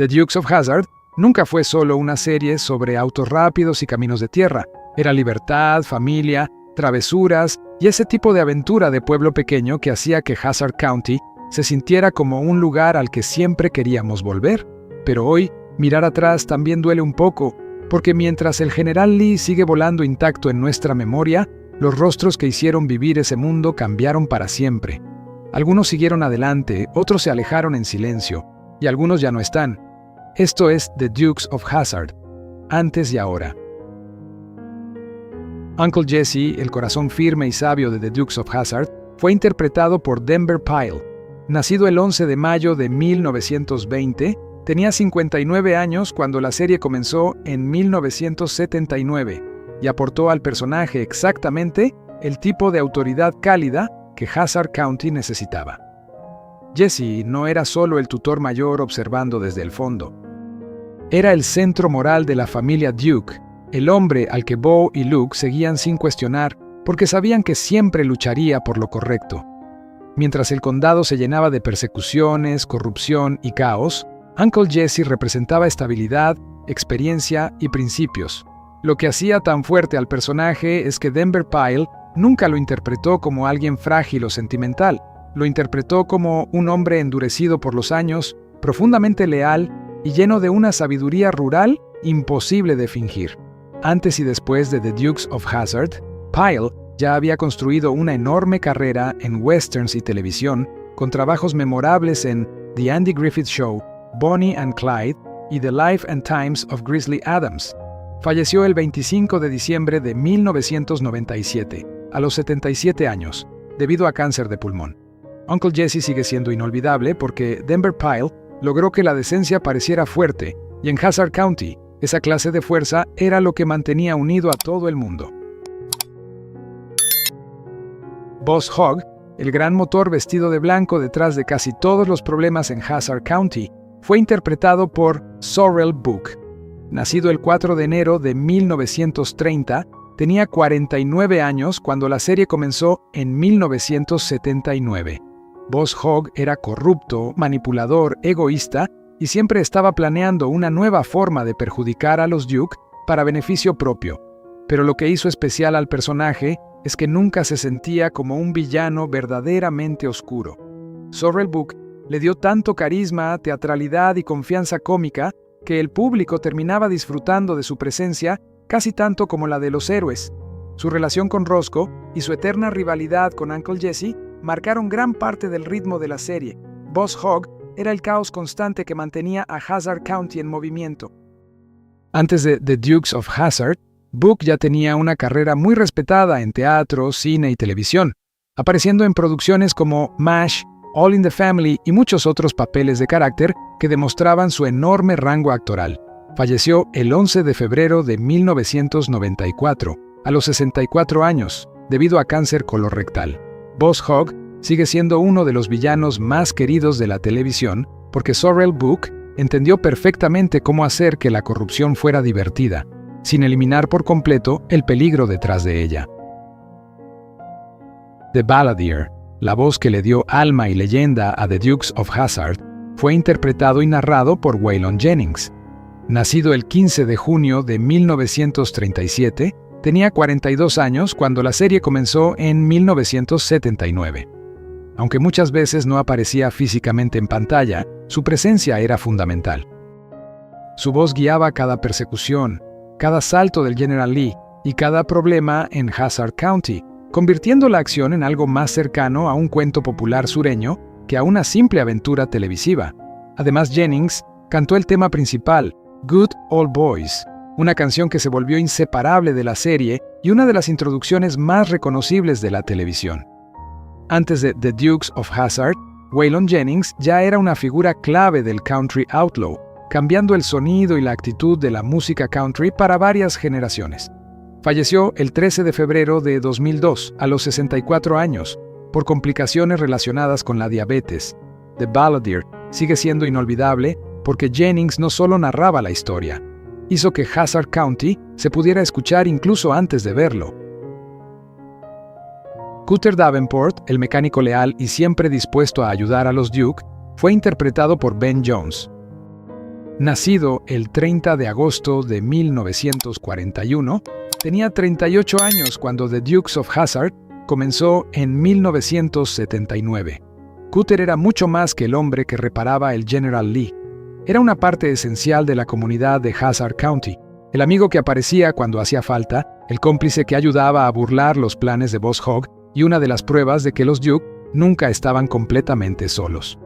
The Dukes of Hazzard nunca fue solo una serie sobre autos rápidos y caminos de tierra. Era libertad, familia, travesuras y ese tipo de aventura de pueblo pequeño que hacía que Hazzard County se sintiera como un lugar al que siempre queríamos volver. Pero hoy, mirar atrás también duele un poco, porque mientras el general Lee sigue volando intacto en nuestra memoria, los rostros que hicieron vivir ese mundo cambiaron para siempre. Algunos siguieron adelante, otros se alejaron en silencio, y algunos ya no están. Esto es The Dukes of Hazzard, antes y ahora. Uncle Jesse, el corazón firme y sabio de The Dukes of Hazzard, fue interpretado por Denver Pyle. Nacido el 11 de mayo de 1920, tenía 59 años cuando la serie comenzó en 1979 y aportó al personaje exactamente el tipo de autoridad cálida que Hazzard County necesitaba. Jesse no era solo el tutor mayor observando desde el fondo. Era el centro moral de la familia Duke, el hombre al que Bo y Luke seguían sin cuestionar porque sabían que siempre lucharía por lo correcto. Mientras el condado se llenaba de persecuciones, corrupción y caos, Uncle Jesse representaba estabilidad, experiencia y principios. Lo que hacía tan fuerte al personaje es que Denver Pyle nunca lo interpretó como alguien frágil o sentimental. Lo interpretó como un hombre endurecido por los años, profundamente leal y lleno de una sabiduría rural imposible de fingir. Antes y después de The Dukes of Hazzard, Pyle ya había construido una enorme carrera en westerns y televisión, con trabajos memorables en The Andy Griffith Show, Bonnie and Clyde y The Life and Times of Grizzly Adams. Falleció el 25 de diciembre de 1997, a los 77 años, debido a cáncer de pulmón. Uncle Jesse sigue siendo inolvidable porque Denver Pyle logró que la decencia pareciera fuerte, y en Hazzard County, esa clase de fuerza era lo que mantenía unido a todo el mundo. Boss Hogg, el gran motor vestido de blanco detrás de casi todos los problemas en Hazzard County, fue interpretado por Sorrel Booke. Nacido el 4 de enero de 1930, tenía 49 años cuando la serie comenzó en 1979. Boss Hogg era corrupto, manipulador, egoísta y siempre estaba planeando una nueva forma de perjudicar a los Duke para beneficio propio. Pero lo que hizo especial al personaje es que nunca se sentía como un villano verdaderamente oscuro. Sorrel Booke le dio tanto carisma, teatralidad y confianza cómica que el público terminaba disfrutando de su presencia casi tanto como la de los héroes. Su relación con Roscoe y su eterna rivalidad con Uncle Jesse marcaron gran parte del ritmo de la serie. Boss Hogg era el caos constante que mantenía a Hazzard County en movimiento. Antes de The Dukes of Hazzard, Booke ya tenía una carrera muy respetada en teatro, cine y televisión, apareciendo en producciones como MASH, All in the Family y muchos otros papeles de carácter que demostraban su enorme rango actoral. Falleció el 11 de febrero de 1994, a los 64 años, debido a cáncer colorectal. Boss Hogg sigue siendo uno de los villanos más queridos de la televisión porque Sorrel Booke entendió perfectamente cómo hacer que la corrupción fuera divertida, sin eliminar por completo el peligro detrás de ella. The Balladeer, la voz que le dio alma y leyenda a The Dukes of Hazzard, fue interpretado y narrado por Waylon Jennings. Nacido el 15 de junio de 1937, tenía 42 años cuando la serie comenzó en 1979. Aunque muchas veces no aparecía físicamente en pantalla, su presencia era fundamental. Su voz guiaba cada persecución, cada salto del General Lee y cada problema en Hazzard County, convirtiendo la acción en algo más cercano a un cuento popular sureño que a una simple aventura televisiva. Además, Jennings cantó el tema principal, Good Old Boys, una canción que se volvió inseparable de la serie y una de las introducciones más reconocibles de la televisión. Antes de The Dukes of Hazzard, Waylon Jennings ya era una figura clave del country outlaw, cambiando el sonido y la actitud de la música country para varias generaciones. Falleció el 13 de febrero de 2002, a los 64 años, por complicaciones relacionadas con la diabetes. The Balladeer sigue siendo inolvidable porque Jennings no solo narraba la historia, hizo que Hazzard County se pudiera escuchar incluso antes de verlo. Cutter Davenport, el mecánico leal y siempre dispuesto a ayudar a los Duke, fue interpretado por Ben Jones. Nacido el 30 de agosto de 1941, tenía 38 años cuando The Dukes of Hazzard comenzó en 1979. Cutter era mucho más que el hombre que reparaba el General Lee. Era una parte esencial de la comunidad de Hazzard County, el amigo que aparecía cuando hacía falta, el cómplice que ayudaba a burlar los planes de Boss Hogg y una de las pruebas de que los Duke nunca estaban completamente solos.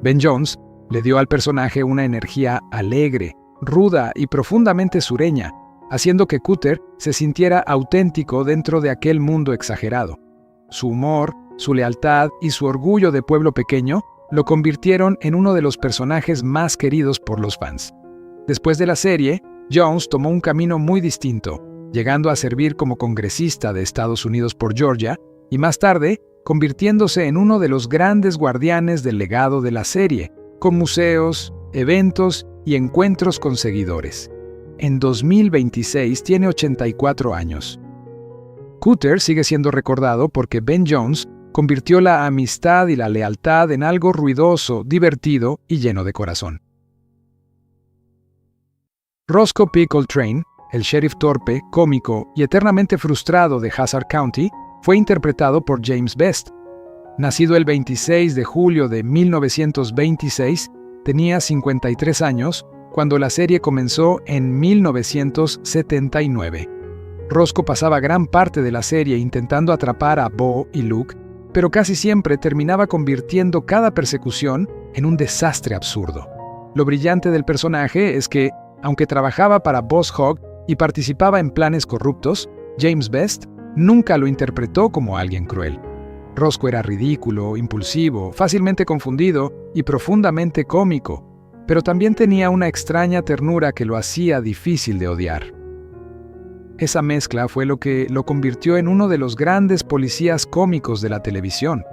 Ben Jones le dio al personaje una energía alegre, ruda y profundamente sureña, haciendo que Cutter se sintiera auténtico dentro de aquel mundo exagerado. Su humor, su lealtad y su orgullo de pueblo pequeño lo convirtieron en uno de los personajes más queridos por los fans. Después de la serie, Jones tomó un camino muy distinto, llegando a servir como congresista de Estados Unidos por Georgia y más tarde convirtiéndose en uno de los grandes guardianes del legado de la serie, con museos, eventos y encuentros con seguidores. En 2026 tiene 84 años. Cutter sigue siendo recordado porque Ben Jones convirtió la amistad y la lealtad en algo ruidoso, divertido y lleno de corazón. Roscoe P. Coltrane, el sheriff torpe, cómico y eternamente frustrado de Hazzard County, fue interpretado por James Best. Nacido el 26 de julio de 1926, tenía 53 años cuando la serie comenzó en 1979. Roscoe pasaba gran parte de la serie intentando atrapar a Bo y Luke, pero casi siempre terminaba convirtiendo cada persecución en un desastre absurdo. Lo brillante del personaje es que, aunque trabajaba para Boss Hogg y participaba en planes corruptos, James Best nunca lo interpretó como alguien cruel. Roscoe era ridículo, impulsivo, fácilmente confundido y profundamente cómico, pero también tenía una extraña ternura que lo hacía difícil de odiar. Esa mezcla fue lo que lo convirtió en uno de los grandes policías cómicos de la televisión.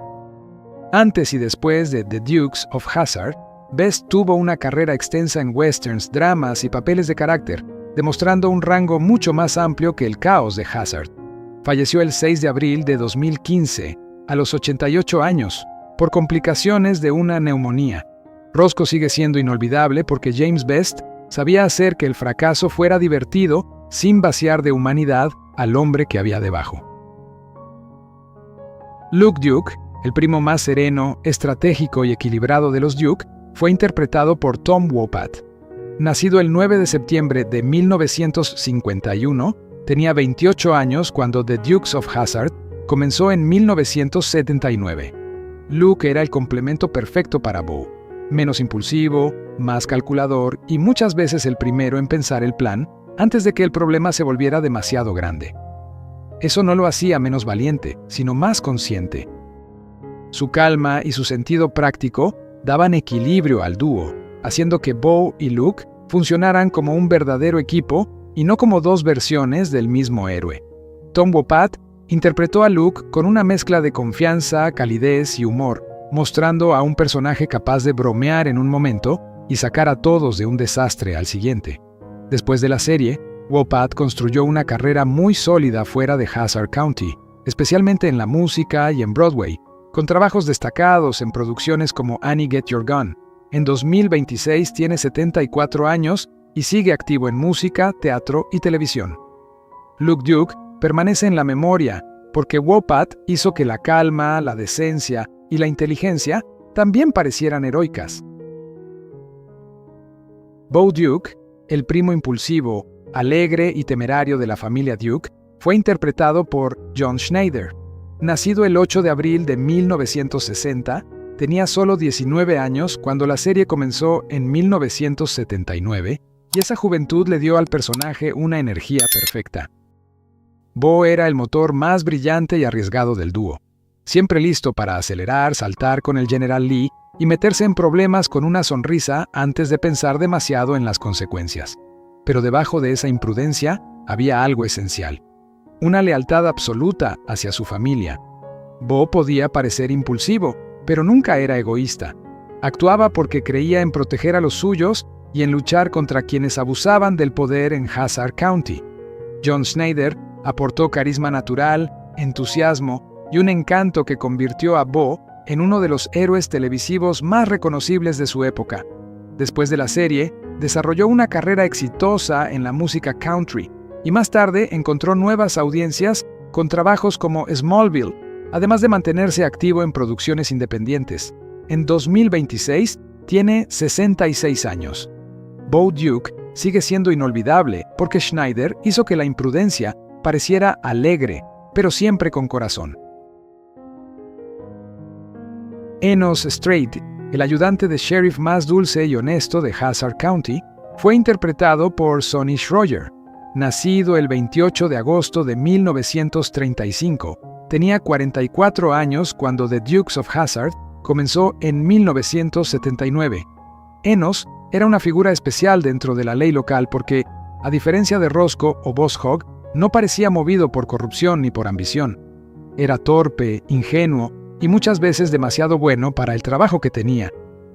Antes y después de The Dukes of Hazzard, Best tuvo una carrera extensa en westerns, dramas y papeles de carácter, demostrando un rango mucho más amplio que el caos de Hazzard. Falleció el 6 de abril de 2015, a los 88 años, por complicaciones de una neumonía. Roscoe sigue siendo inolvidable porque James Best sabía hacer que el fracaso fuera divertido sin vaciar de humanidad al hombre que había debajo. Luke Duke, el primo más sereno, estratégico y equilibrado de los Duke, fue interpretado por Tom Wopat. Nacido el 9 de septiembre de 1951, tenía 28 años cuando The Dukes of Hazzard comenzó en 1979. Luke era el complemento perfecto para Bo. Menos impulsivo, más calculador y muchas veces el primero en pensar el plan antes de que el problema se volviera demasiado grande. Eso no lo hacía menos valiente, sino más consciente. Su calma y su sentido práctico daban equilibrio al dúo, haciendo que Bo y Luke funcionaran como un verdadero equipo y no como dos versiones del mismo héroe. Tom Wopat interpretó a Luke con una mezcla de confianza, calidez y humor, mostrando a un personaje capaz de bromear en un momento y sacar a todos de un desastre al siguiente. Después de la serie, Wopat construyó una carrera muy sólida fuera de Hazzard County, especialmente en la música y en Broadway, con trabajos destacados en producciones como Annie Get Your Gun. En 2026 tiene 74 años y sigue activo en música, teatro y televisión. Luke Duke permanece en la memoria porque Wopat hizo que la calma, la decencia y la inteligencia también parecieran heroicas. Bo Duke, el primo impulsivo, alegre y temerario de la familia Duke, fue interpretado por John Schneider. Nacido el 8 de abril de 1960, tenía solo 19 años cuando la serie comenzó en 1979, y esa juventud le dio al personaje una energía perfecta. Bo era el motor más brillante y arriesgado del dúo, siempre listo para acelerar, saltar con el General Lee y meterse en problemas con una sonrisa antes de pensar demasiado en las consecuencias. Pero debajo de esa imprudencia había algo esencial: una lealtad absoluta hacia su familia. Bo podía parecer impulsivo, pero nunca era egoísta. Actuaba porque creía en proteger a los suyos y en luchar contra quienes abusaban del poder en Hazzard County. John Schneider aportó carisma natural, entusiasmo y un encanto que convirtió a Bo en uno de los héroes televisivos más reconocibles de su época. Después de la serie, desarrolló una carrera exitosa en la música country y más tarde encontró nuevas audiencias con trabajos como Smallville, además de mantenerse activo en producciones independientes. En 2026 tiene 66 años. Bo Duke sigue siendo inolvidable porque Schneider hizo que la imprudencia pareciera alegre, pero siempre con corazón. Enos Strait, el ayudante de sheriff más dulce y honesto de Hazard County, fue interpretado por Sonny Schroyer. Nacido el 28 de agosto de 1935, tenía 44 años cuando The Dukes of Hazzard comenzó en 1979. Enos era una figura especial dentro de la ley local porque, a diferencia de Roscoe o Boss Hogg, no parecía movido por corrupción ni por ambición. Era torpe, ingenuo y muchas veces demasiado bueno para el trabajo que tenía,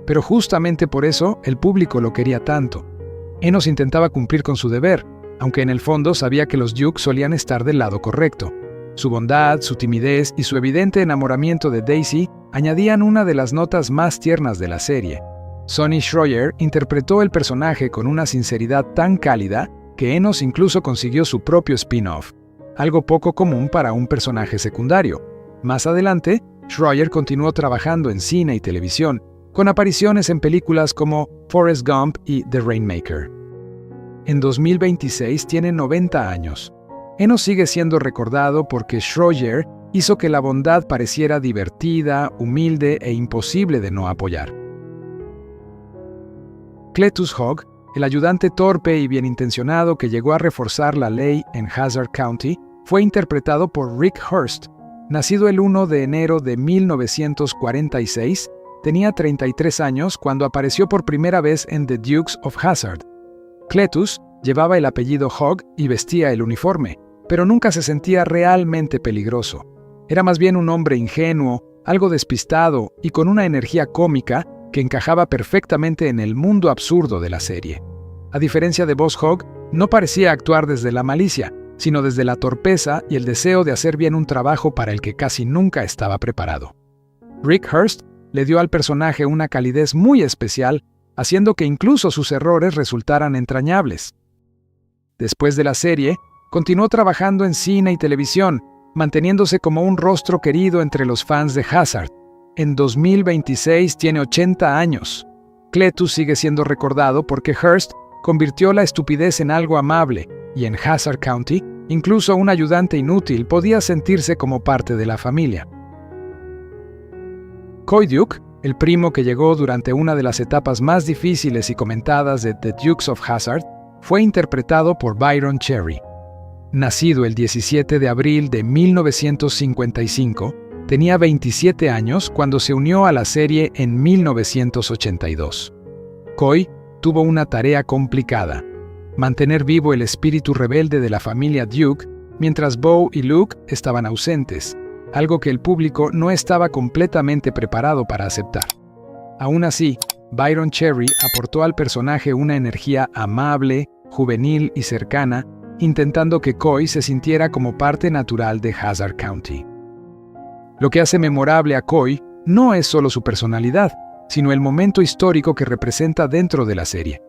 pero justamente por eso el público lo quería tanto. Enos intentaba cumplir con su deber, aunque en el fondo sabía que los Duke solían estar del lado correcto. Su bondad, su timidez y su evidente enamoramiento de Daisy añadían una de las notas más tiernas de la serie. Sonny Schroyer interpretó el personaje con una sinceridad tan cálida que Enos incluso consiguió su propio spin-off, algo poco común para un personaje secundario. Más adelante, Schroyer continuó trabajando en cine y televisión, con apariciones en películas como Forrest Gump y The Rainmaker. En 2026 tiene 90 años. Enos sigue siendo recordado porque Schroyer hizo que la bondad pareciera divertida, humilde e imposible de no apoyar. Cletus Hogg, el ayudante torpe y bienintencionado que llegó a reforzar la ley en Hazard County, fue interpretado por Rick Hurst. Nacido el 1 de enero de 1946, tenía 33 años cuando apareció por primera vez en The Dukes of Hazzard. Cletus llevaba el apellido Hogg y vestía el uniforme, pero nunca se sentía realmente peligroso. Era más bien un hombre ingenuo, algo despistado y con una energía cómica que encajaba perfectamente en el mundo absurdo de la serie. A diferencia de Boss Hogg, no parecía actuar desde la malicia, sino desde la torpeza y el deseo de hacer bien un trabajo para el que casi nunca estaba preparado. Rick Hurst le dio al personaje una calidez muy especial, haciendo que incluso sus errores resultaran entrañables. Después de la serie, continuó trabajando en cine y televisión, manteniéndose como un rostro querido entre los fans de Hazard. En 2026 tiene 80 años. Cletus sigue siendo recordado porque Hurst convirtió la estupidez en algo amable, y en Hazard County, incluso un ayudante inútil podía sentirse como parte de la familia. Coy Duke, el primo que llegó durante una de las etapas más difíciles y comentadas de The Dukes of Hazzard, fue interpretado por Byron Cherry. Nacido el 17 de abril de 1955, tenía 27 años cuando se unió a la serie en 1982. Coy tuvo una tarea complicada: mantener vivo el espíritu rebelde de la familia Duke mientras Bo y Luke estaban ausentes, algo que el público no estaba completamente preparado para aceptar. Aún así, Byron Cherry aportó al personaje una energía amable, juvenil y cercana, intentando que Coy se sintiera como parte natural de Hazard County. Lo que hace memorable a Coy no es solo su personalidad, sino el momento histórico que representa dentro de la serie.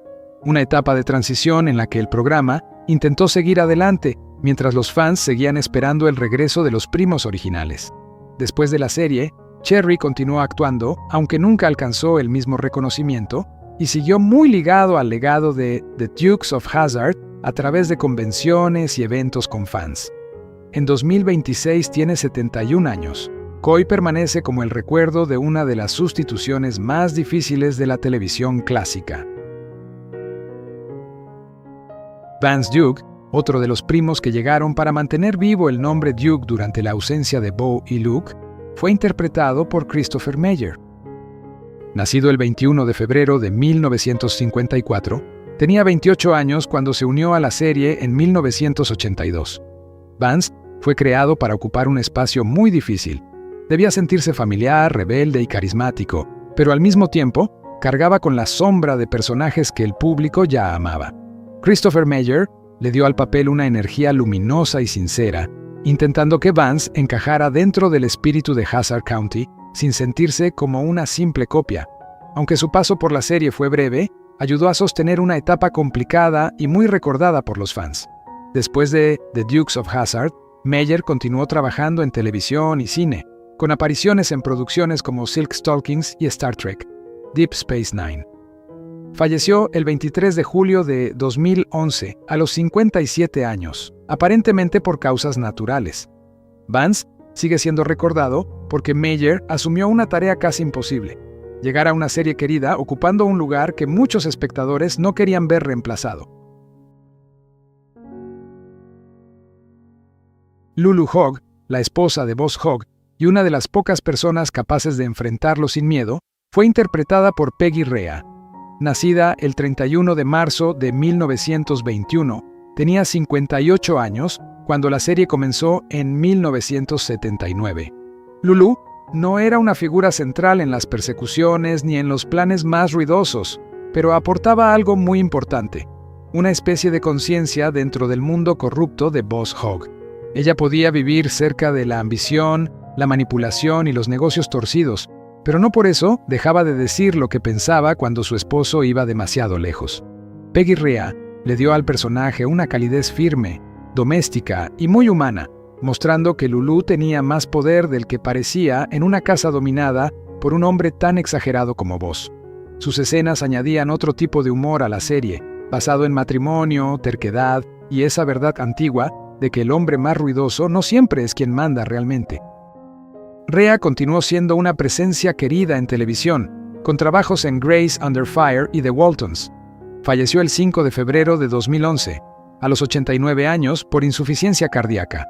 Una etapa de transición en la que el programa intentó seguir adelante, mientras los fans seguían esperando el regreso de los primos originales. Después de la serie, Cherry continuó actuando, aunque nunca alcanzó el mismo reconocimiento, y siguió muy ligado al legado de The Dukes of Hazzard a través de convenciones y eventos con fans. En 2026 tiene 71 años. Coy permanece como el recuerdo de una de las sustituciones más difíciles de la televisión clásica. Vance Duke, otro de los primos que llegaron para mantener vivo el nombre Duke durante la ausencia de Bo y Luke, fue interpretado por Christopher Meyer. Nacido el 21 de febrero de 1954, tenía 28 años cuando se unió a la serie en 1982. Vance fue creado para ocupar un espacio muy difícil. Debía sentirse familiar, rebelde y carismático, pero al mismo tiempo cargaba con la sombra de personajes que el público ya amaba. Christopher Meyer le dio al papel una energía luminosa y sincera, intentando que Vance encajara dentro del espíritu de Hazard County sin sentirse como una simple copia. Aunque su paso por la serie fue breve, ayudó a sostener una etapa complicada y muy recordada por los fans. Después de The Dukes of Hazzard, Meyer continuó trabajando en televisión y cine, con apariciones en producciones como Silk Stockings y Star Trek, Deep Space Nine. Falleció el 23 de julio de 2011 a los 57 años, aparentemente por causas naturales. Vance sigue siendo recordado porque Meyer asumió una tarea casi imposible: llegar a una serie querida ocupando un lugar que muchos espectadores no querían ver reemplazado. Lulu Hogg, la esposa de Boss Hogg y una de las pocas personas capaces de enfrentarlo sin miedo, fue interpretada por Peggy Rea. Nacida el 31 de marzo de 1921, tenía 58 años cuando la serie comenzó en 1979. Lulu no era una figura central en las persecuciones ni en los planes más ruidosos, pero aportaba algo muy importante: una especie de conciencia dentro del mundo corrupto de Boss Hogg. Ella podía vivir cerca de la ambición, la manipulación y los negocios torcidos, pero no por eso dejaba de decir lo que pensaba cuando su esposo iba demasiado lejos. Peggy Rea le dio al personaje una calidez firme, doméstica y muy humana, mostrando que Lulu tenía más poder del que parecía en una casa dominada por un hombre tan exagerado como Boss. Sus escenas añadían otro tipo de humor a la serie, basado en matrimonio, terquedad y esa verdad antigua de que el hombre más ruidoso no siempre es quien manda realmente. Rea continuó siendo una presencia querida en televisión, con trabajos en Grace Under Fire y The Waltons. Falleció el 5 de febrero de 2011, a los 89 años, por insuficiencia cardíaca.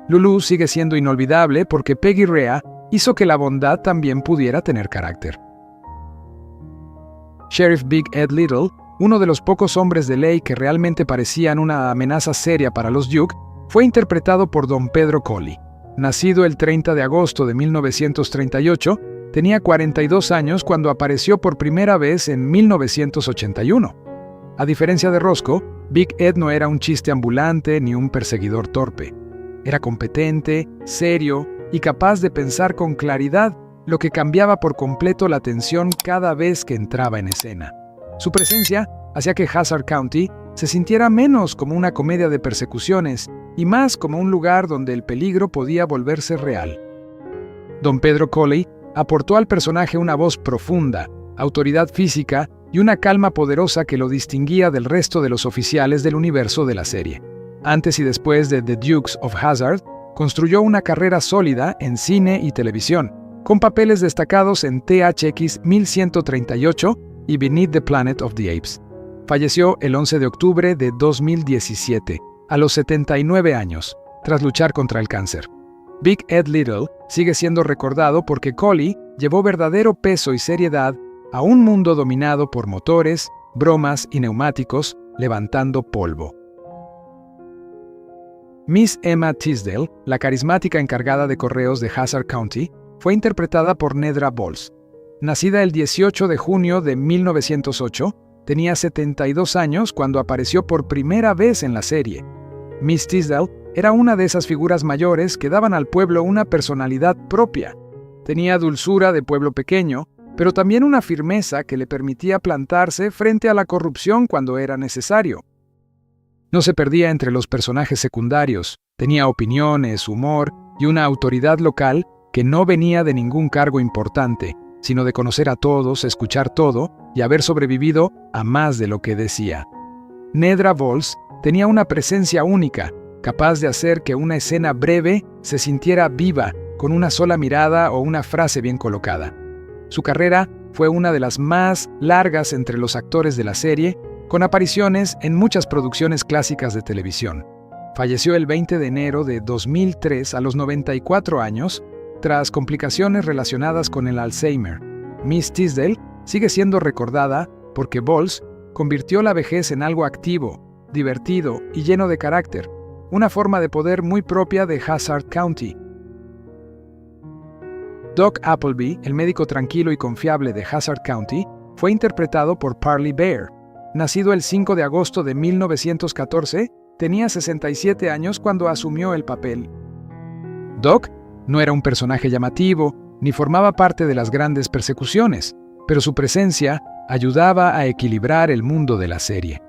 Lulu sigue siendo inolvidable porque Peggy Rea hizo que la bondad también pudiera tener carácter. Sheriff Big Ed Little, uno de los pocos hombres de ley que realmente parecían una amenaza seria para los Duke, fue interpretado por Don Pedro Colley. Nacido el 30 de agosto de 1938, tenía 42 años cuando apareció por primera vez en 1981. A diferencia de Roscoe, Big Ed no era un chiste ambulante ni un perseguidor torpe. Era competente, serio y capaz de pensar con claridad, lo que cambiaba por completo la atención cada vez que entraba en escena. Su presencia hacía que Hazzard County se sintiera menos como una comedia de persecuciones y más como un lugar donde el peligro podía volverse real. Don Pedro Colley aportó al personaje una voz profunda, autoridad física y una calma poderosa que lo distinguía del resto de los oficiales del universo de la serie. Antes y después de The Dukes of Hazzard, construyó una carrera sólida en cine y televisión, con papeles destacados en THX 1138 y Beneath the Planet of the Apes. Falleció el 11 de octubre de 2017, a los 79 años, tras luchar contra el cáncer. Big Ed Little sigue siendo recordado porque Colley llevó verdadero peso y seriedad a un mundo dominado por motores, bromas y neumáticos, levantando polvo. Miss Emma Tisdale, la carismática encargada de correos de Hazzard County, fue interpretada por Nedra Bowles. Nacida el 18 de junio de 1908, tenía 72 años cuando apareció por primera vez en la serie. Miss Tisdale era una de esas figuras mayores que daban al pueblo una personalidad propia. Tenía dulzura de pueblo pequeño, pero también una firmeza que le permitía plantarse frente a la corrupción cuando era necesario. No se perdía entre los personajes secundarios, tenía opiniones, humor y una autoridad local que no venía de ningún cargo importante, sino de conocer a todos, escuchar todo y haber sobrevivido a más de lo que decía. Nedra Bowles tenía una presencia única, capaz de hacer que una escena breve se sintiera viva con una sola mirada o una frase bien colocada. Su carrera fue una de las más largas entre los actores de la serie, con apariciones en muchas producciones clásicas de televisión. Falleció el 20 de enero de 2003 a los 94 años, tras complicaciones relacionadas con el Alzheimer. Miss Tisdale sigue siendo recordada porque Bowles convirtió la vejez en algo activo, divertido y lleno de carácter, una forma de poder muy propia de Hazzard County. Doc Appleby, el médico tranquilo y confiable de Hazzard County, fue interpretado por Parley Baer. Nacido el 5 de agosto de 1914, tenía 67 años cuando asumió el papel. Doc no era un personaje llamativo, ni formaba parte de las grandes persecuciones, pero su presencia ayudaba a equilibrar el mundo de la serie.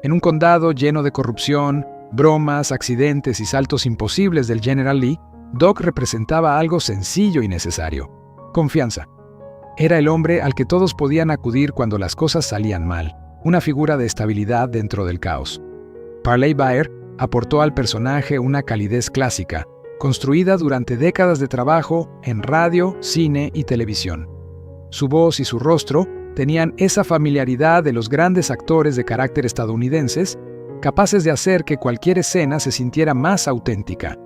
En un condado lleno de corrupción, bromas, accidentes y saltos imposibles del General Lee, Doc representaba algo sencillo y necesario: confianza. Era el hombre al que todos podían acudir cuando las cosas salían mal, una figura de estabilidad dentro del caos. Parley Baer aportó al personaje una calidez clásica, construida durante décadas de trabajo en radio, cine y televisión. Su voz y su rostro tenían esa familiaridad de los grandes actores de carácter estadounidenses, capaces de hacer que cualquier escena se sintiera más auténtica.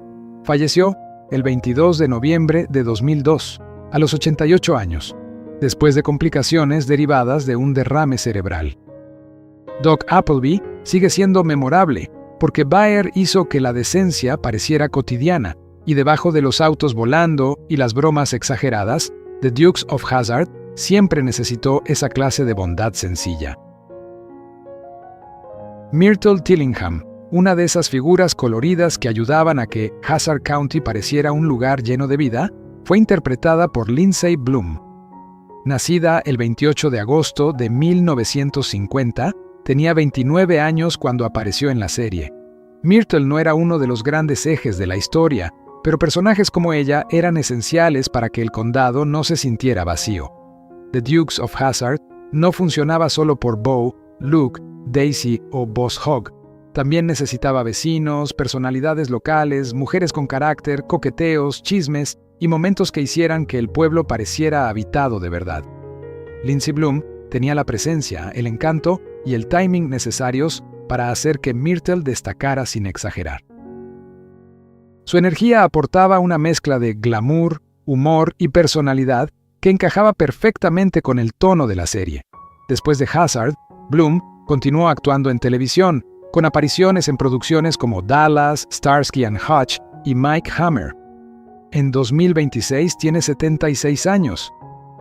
Falleció el 22 de noviembre de 2002, a los 88 años, después de complicaciones derivadas de un derrame cerebral. Doc Appleby sigue siendo memorable porque Baer hizo que la decencia pareciera cotidiana, y debajo de los autos volando y las bromas exageradas, The Dukes of Hazzard siempre necesitó esa clase de bondad sencilla. Myrtle Tillingham, una de esas figuras coloridas que ayudaban a que Hazzard County pareciera un lugar lleno de vida, fue interpretada por Lindsay Bloom. Nacida el 28 de agosto de 1950, tenía 29 años cuando apareció en la serie. Myrtle no era uno de los grandes ejes de la historia, pero personajes como ella eran esenciales para que el condado no se sintiera vacío. The Dukes of Hazzard no funcionaba solo por Bo, Luke, Daisy o Boss Hogg. También necesitaba vecinos, personalidades locales, mujeres con carácter, coqueteos, chismes y momentos que hicieran que el pueblo pareciera habitado de verdad. Lindsay Bloom tenía la presencia, el encanto y el timing necesarios para hacer que Myrtle destacara sin exagerar. Su energía aportaba una mezcla de glamour, humor y personalidad que encajaba perfectamente con el tono de la serie. Después de Hazzard, Bloom continuó actuando en televisión, con apariciones en producciones como Dallas, Starsky and Hutch y Mike Hammer. En 2026 tiene 76 años.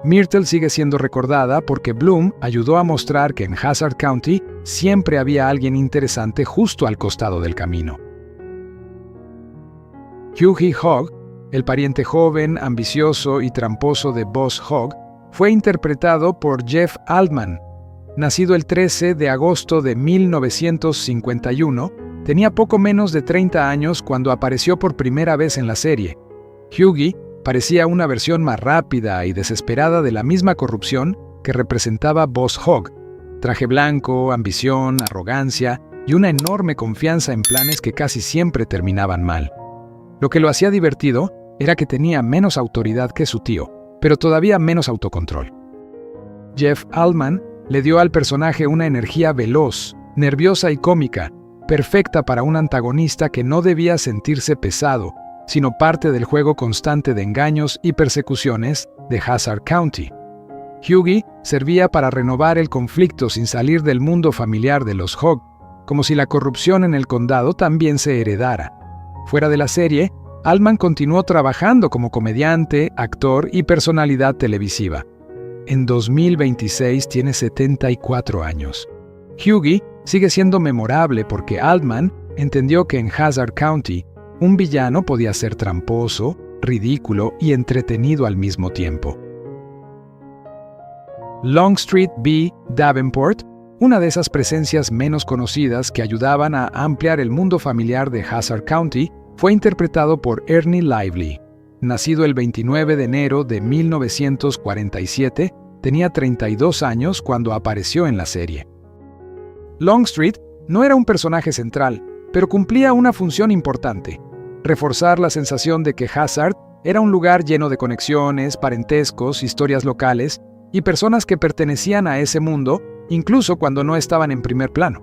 Myrtle sigue siendo recordada porque Bloom ayudó a mostrar que en Hazzard County siempre había alguien interesante justo al costado del camino. Hughie Hogg, el pariente joven, ambicioso y tramposo de Boss Hogg, fue interpretado por Jeff Altman. Nacido el 13 de agosto de 1951, tenía poco menos de 30 años cuando apareció por primera vez en la serie. Hughie parecía una versión más rápida y desesperada de la misma corrupción que representaba Boss Hogg: traje blanco, ambición, arrogancia y una enorme confianza en planes que casi siempre terminaban mal. Lo que lo hacía divertido era que tenía menos autoridad que su tío, pero todavía menos autocontrol. Jeff Altman le dio al personaje una energía veloz, nerviosa y cómica, perfecta para un antagonista que no debía sentirse pesado, sino parte del juego constante de engaños y persecuciones de Hazzard County. Hughie servía para renovar el conflicto sin salir del mundo familiar de los Hogg, como si la corrupción en el condado también se heredara. Fuera de la serie, Altman continuó trabajando como comediante, actor y personalidad televisiva. En 2026 tiene 74 años. Hughie sigue siendo memorable porque Altman entendió que en Hazzard County, un villano podía ser tramposo, ridículo y entretenido al mismo tiempo. Longstreet B. Davenport, una de esas presencias menos conocidas que ayudaban a ampliar el mundo familiar de Hazzard County, fue interpretado por Ernie Lively. Nacido el 29 de enero de 1947, tenía 32 años cuando apareció en la serie. Longstreet no era un personaje central, pero cumplía una función importante: reforzar la sensación de que Hazzard era un lugar lleno de conexiones, parentescos, historias locales y personas que pertenecían a ese mundo, incluso cuando no estaban en primer plano.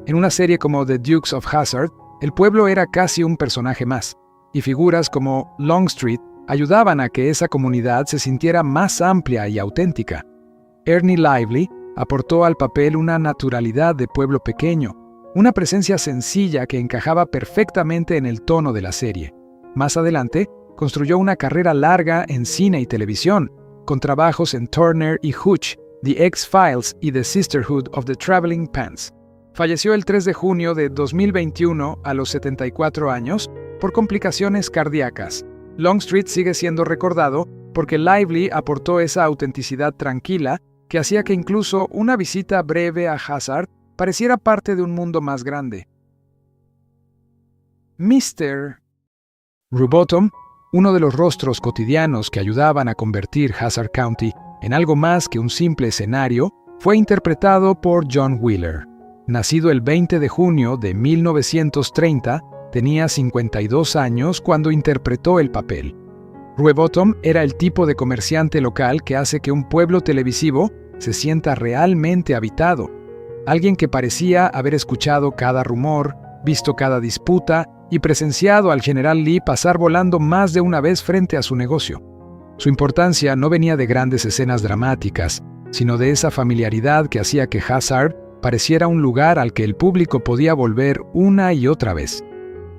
En una serie como The Dukes of Hazzard, el pueblo era casi un personaje más, y figuras como Longstreet ayudaban a que esa comunidad se sintiera más amplia y auténtica. Ernie Lively aportó al papel una naturalidad de pueblo pequeño, una presencia sencilla que encajaba perfectamente en el tono de la serie. Más adelante, construyó una carrera larga en cine y televisión, con trabajos en Turner y Hooch, The X-Files y The Sisterhood of the Traveling Pants. Falleció el 3 de junio de 2021 a los 74 años por complicaciones cardíacas. Longstreet sigue siendo recordado porque Lively aportó esa autenticidad tranquila que hacía que incluso una visita breve a Hazard pareciera parte de un mundo más grande. Mr. Rowbottom, uno de los rostros cotidianos que ayudaban a convertir Hazard County en algo más que un simple escenario, fue interpretado por John Wheeler. Nacido el 20 de junio de 1930, tenía 52 años cuando interpretó el papel. Rowbottom era el tipo de comerciante local que hace que un pueblo televisivo se sienta realmente habitado. Alguien que parecía haber escuchado cada rumor, visto cada disputa y presenciado al general Lee pasar volando más de una vez frente a su negocio. Su importancia no venía de grandes escenas dramáticas, sino de esa familiaridad que hacía que Hazard pareciera un lugar al que el público podía volver una y otra vez.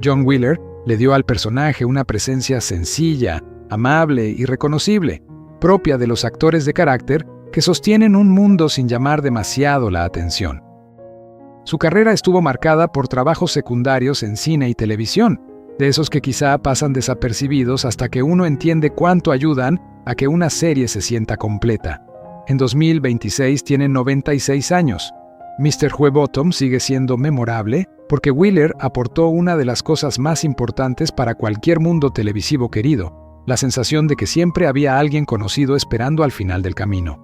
John Wheeler le dio al personaje una presencia sencilla, amable y reconocible, propia de los actores de carácter que sostienen un mundo sin llamar demasiado la atención. Su carrera estuvo marcada por trabajos secundarios en cine y televisión, de esos que quizá pasan desapercibidos hasta que uno entiende cuánto ayudan a que una serie se sienta completa. En 2026 tiene 96 años. Mr. Rowbottom sigue siendo memorable porque Wheeler aportó una de las cosas más importantes para cualquier mundo televisivo querido, la sensación de que siempre había alguien conocido esperando al final del camino.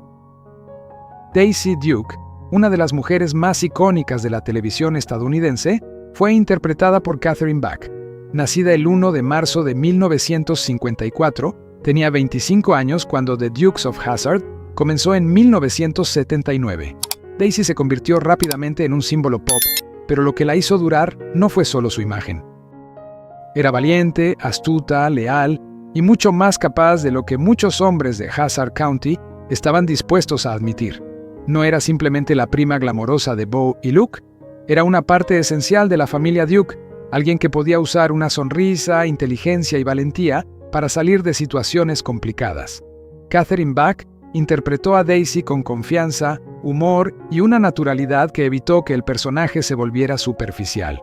Daisy Duke, una de las mujeres más icónicas de la televisión estadounidense, fue interpretada por Catherine Bach. Nacida el 1 de marzo de 1954, tenía 25 años cuando The Dukes of Hazzard comenzó en 1979. Daisy se convirtió rápidamente en un símbolo pop, pero lo que la hizo durar no fue solo su imagen. Era valiente, astuta, leal y mucho más capaz de lo que muchos hombres de Hazard County estaban dispuestos a admitir. No era simplemente la prima glamorosa de Bo y Luke, era una parte esencial de la familia Duke, alguien que podía usar una sonrisa, inteligencia y valentía para salir de situaciones complicadas. Catherine Bach interpretó a Daisy con confianza, humor y una naturalidad que evitó que el personaje se volviera superficial.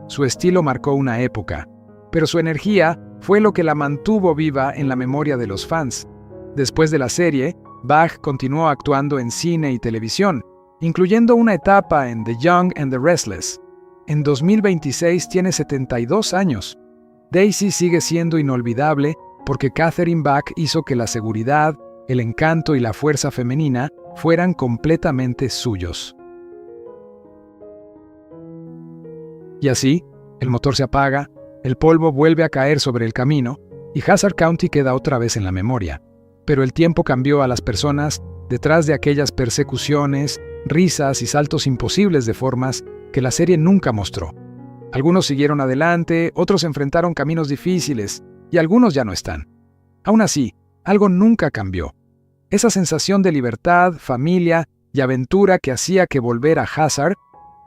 Su estilo marcó una época, pero su energía fue lo que la mantuvo viva en la memoria de los fans. Después de la serie, Bach continuó actuando en cine y televisión, incluyendo una etapa en The Young and the Restless. En 2026 tiene 72 años. Daisy sigue siendo inolvidable porque Catherine Bach hizo que la seguridad, el encanto y la fuerza femenina fueran completamente suyos. Y así, el motor se apaga, el polvo vuelve a caer sobre el camino y Hazard County queda otra vez en la memoria. Pero el tiempo cambió a las personas detrás de aquellas persecuciones, risas y saltos imposibles de formas que la serie nunca mostró. Algunos siguieron adelante, otros enfrentaron caminos difíciles y algunos ya no están. Aún así, algo nunca cambió. Esa sensación de libertad, familia y aventura que hacía que volver a Hazard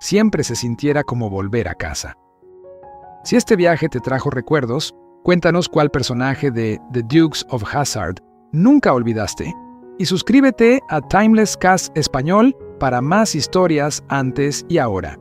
siempre se sintiera como volver a casa. Si este viaje te trajo recuerdos, cuéntanos cuál personaje de The Dukes of Hazzard nunca olvidaste y suscríbete a Timeless Cast Español para más historias antes y ahora.